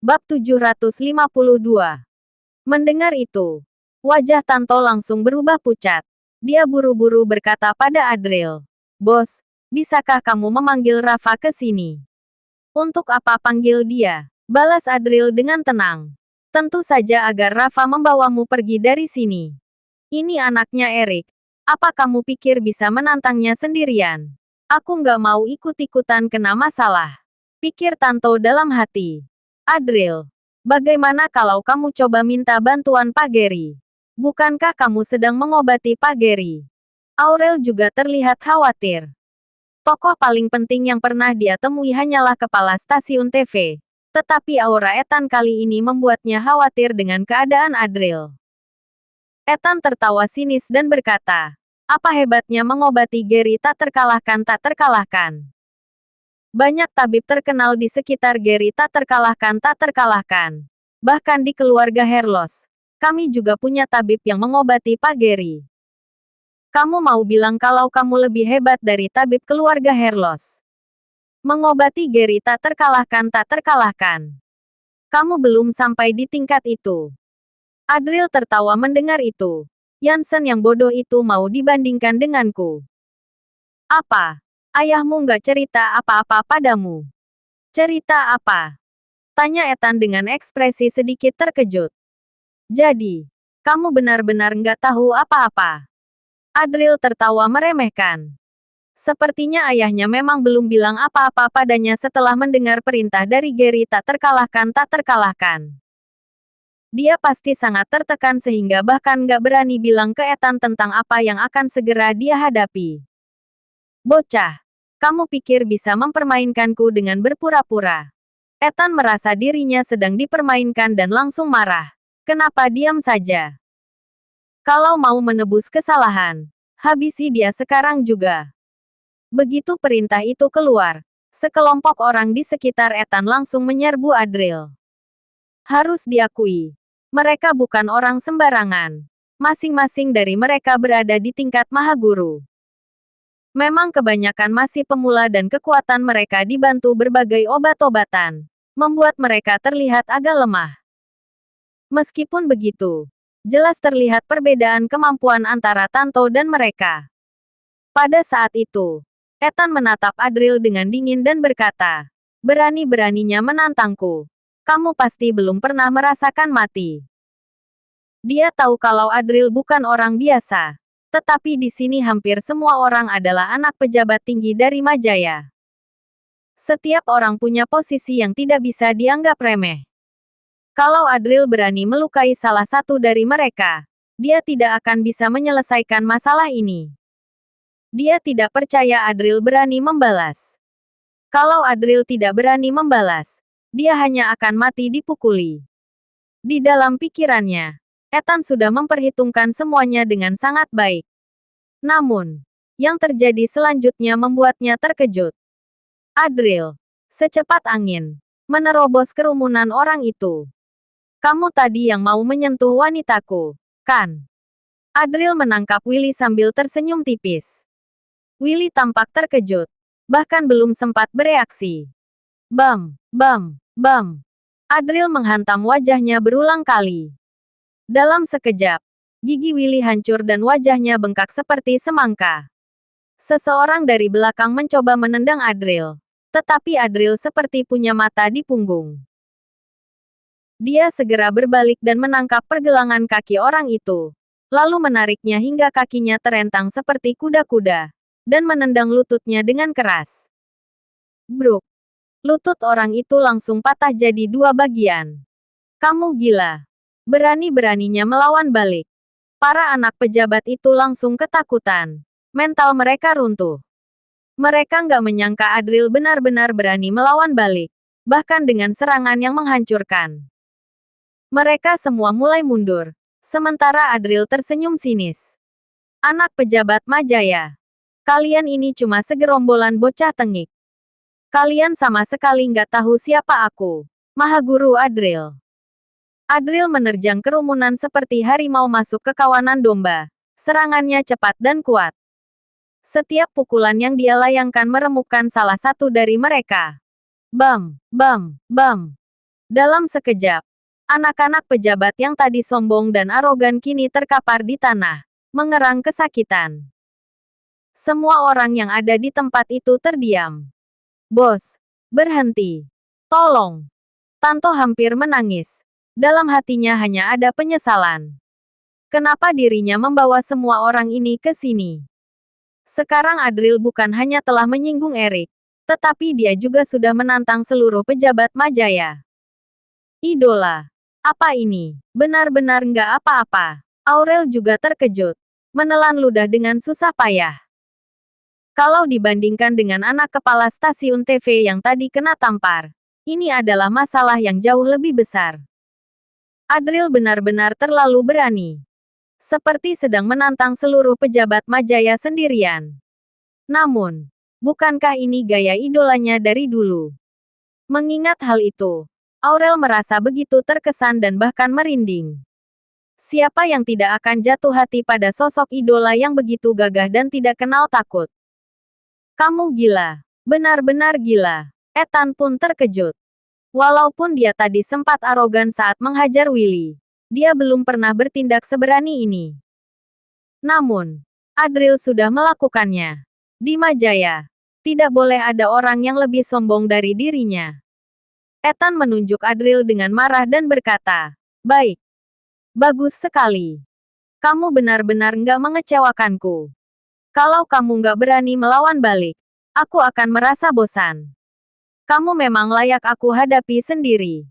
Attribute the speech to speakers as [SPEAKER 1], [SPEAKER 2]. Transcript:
[SPEAKER 1] Bab 752. Mendengar itu, wajah Tanto langsung berubah pucat. Dia buru-buru berkata pada Adril, "Bos, bisakah kamu memanggil Rafa ke sini?" "Untuk apa panggil dia?" balas Adril dengan tenang. "Tentu saja agar Rafa membawamu pergi dari sini. Ini anaknya Erik. Apa kamu pikir bisa menantangnya sendirian? Aku nggak mau ikut-ikutan kena masalah," pikir Tanto dalam hati. "Adril, bagaimana kalau kamu coba minta bantuan Pak Gary? Bukankah kamu sedang mengobati Pak Gary?" Aurel juga terlihat khawatir. Tokoh paling penting yang pernah dia temui hanyalah kepala stasiun TV. Tetapi aura Ethan kali ini membuatnya khawatir dengan keadaan Adril. Ethan tertawa sinis dan berkata, "Apa hebatnya mengobati Gary tak terkalahkan. Banyak tabib terkenal di sekitar Gary tak terkalahkan. Bahkan di keluarga Herlos, kami juga punya tabib yang mengobati Pak Gary. Kamu mau bilang kalau kamu lebih hebat dari tabib keluarga Herlos? Mengobati Gary tak terkalahkan. Kamu belum sampai di tingkat itu." Adril tertawa mendengar itu. "Yansen yang bodoh itu mau dibandingkan denganku. Apa? Ayahmu nggak cerita apa-apa padamu?" "Cerita apa?" tanya Ethan dengan ekspresi sedikit terkejut. "Jadi, kamu benar-benar nggak tahu apa-apa?" Adril tertawa meremehkan. Sepertinya ayahnya memang belum bilang apa-apa padanya setelah mendengar perintah dari Gary tak terkalahkan. Dia pasti sangat tertekan sehingga bahkan nggak berani bilang ke Ethan tentang apa yang akan segera dia hadapi. "Bocah, kamu pikir bisa mempermainkanku dengan berpura-pura?" Ethan merasa dirinya sedang dipermainkan dan langsung marah. "Kenapa diam saja? Kalau mau menebus kesalahan, habisi dia sekarang juga." Begitu perintah itu keluar, sekelompok orang di sekitar Ethan langsung menyerbu Adril. Harus diakui, mereka bukan orang sembarangan. Masing-masing dari mereka berada di tingkat Mahaguru. Memang kebanyakan masih pemula dan kekuatan mereka dibantu berbagai obat-obatan, membuat mereka terlihat agak lemah. Meskipun begitu, jelas terlihat perbedaan kemampuan antara Tanto dan mereka. Pada saat itu, Ethan menatap Adril dengan dingin dan berkata, "Berani-beraninya menantangku. Kamu pasti belum pernah merasakan mati." Dia tahu kalau Adril bukan orang biasa. Tetapi di sini hampir semua orang adalah anak pejabat tinggi dari Majaya. Setiap orang punya posisi yang tidak bisa dianggap remeh. Kalau Adril berani melukai salah satu dari mereka, dia tidak akan bisa menyelesaikan masalah ini. Dia tidak percaya Adril berani membalas. Kalau Adril tidak berani membalas, dia hanya akan mati dipukuli. Di dalam pikirannya, Ethan sudah memperhitungkan semuanya dengan sangat baik. Namun, yang terjadi selanjutnya membuatnya terkejut. Adril, secepat angin, menerobos kerumunan orang itu. "Kamu tadi yang mau menyentuh wanitaku, kan?" Adril menangkap Willy sambil tersenyum tipis. Willy tampak terkejut, bahkan belum sempat bereaksi. Bam, bam, bam. Adril menghantam wajahnya berulang kali. Dalam sekejap, gigi Willy hancur dan wajahnya bengkak seperti semangka. Seseorang dari belakang mencoba menendang Adril. Tetapi Adril seperti punya mata di punggung. Dia segera berbalik dan menangkap pergelangan kaki orang itu. Lalu menariknya hingga kakinya terentang seperti kuda-kuda. Dan menendang lututnya dengan keras. Bruk. Lutut orang itu langsung patah jadi dua bagian. "Kamu gila. Berani-beraninya melawan balik." Para anak pejabat itu langsung ketakutan. Mental mereka runtuh. Mereka nggak menyangka Adril benar-benar berani melawan balik. Bahkan dengan serangan yang menghancurkan. Mereka semua mulai mundur. Sementara Adril tersenyum sinis. "Anak pejabat Majaya. Kalian ini cuma segerombolan bocah tengik. Kalian sama sekali nggak tahu siapa aku. Mahaguru Adril." Adril menerjang kerumunan seperti harimau masuk ke kawanan domba. Serangannya cepat dan kuat. Setiap pukulan yang dia layangkan meremukkan salah satu dari mereka. Bam, bam, bam. Dalam sekejap, anak-anak pejabat yang tadi sombong dan arogan kini terkapar di tanah, mengerang kesakitan. Semua orang yang ada di tempat itu terdiam. Bos, berhenti. Tolong. Tanto hampir menangis. Dalam hatinya hanya ada penyesalan. Kenapa dirinya membawa semua orang ini ke sini? Sekarang Adril bukan hanya telah menyinggung Erik, tetapi dia juga sudah menantang seluruh pejabat Majaya. Idola. Apa ini? Benar-benar nggak apa-apa. Aurel juga terkejut. Menelan ludah dengan susah payah. Kalau dibandingkan dengan anak kepala stasiun TV yang tadi kena tampar, ini adalah masalah yang jauh lebih besar. Adril benar-benar terlalu berani. Seperti sedang menantang seluruh pejabat Majaya sendirian. Namun, bukankah ini gaya idolanya dari dulu? Mengingat hal itu, Aurel merasa begitu terkesan dan bahkan merinding. Siapa yang tidak akan jatuh hati pada sosok idola yang begitu gagah dan tidak kenal takut? Kamu gila. Benar-benar gila. Ethan pun terkejut. Walaupun dia tadi sempat arogan saat menghajar Willy, dia belum pernah bertindak seberani ini. Namun, Adril sudah melakukannya. Di Majaya, tidak boleh ada orang yang lebih sombong dari dirinya. Ethan menunjuk Adril dengan marah dan berkata, "Baik. Bagus sekali. Kamu benar-benar nggak mengecewakanku. Kalau kamu nggak berani melawan balik, aku akan merasa bosan. Kamu memang layak aku hadapi sendiri."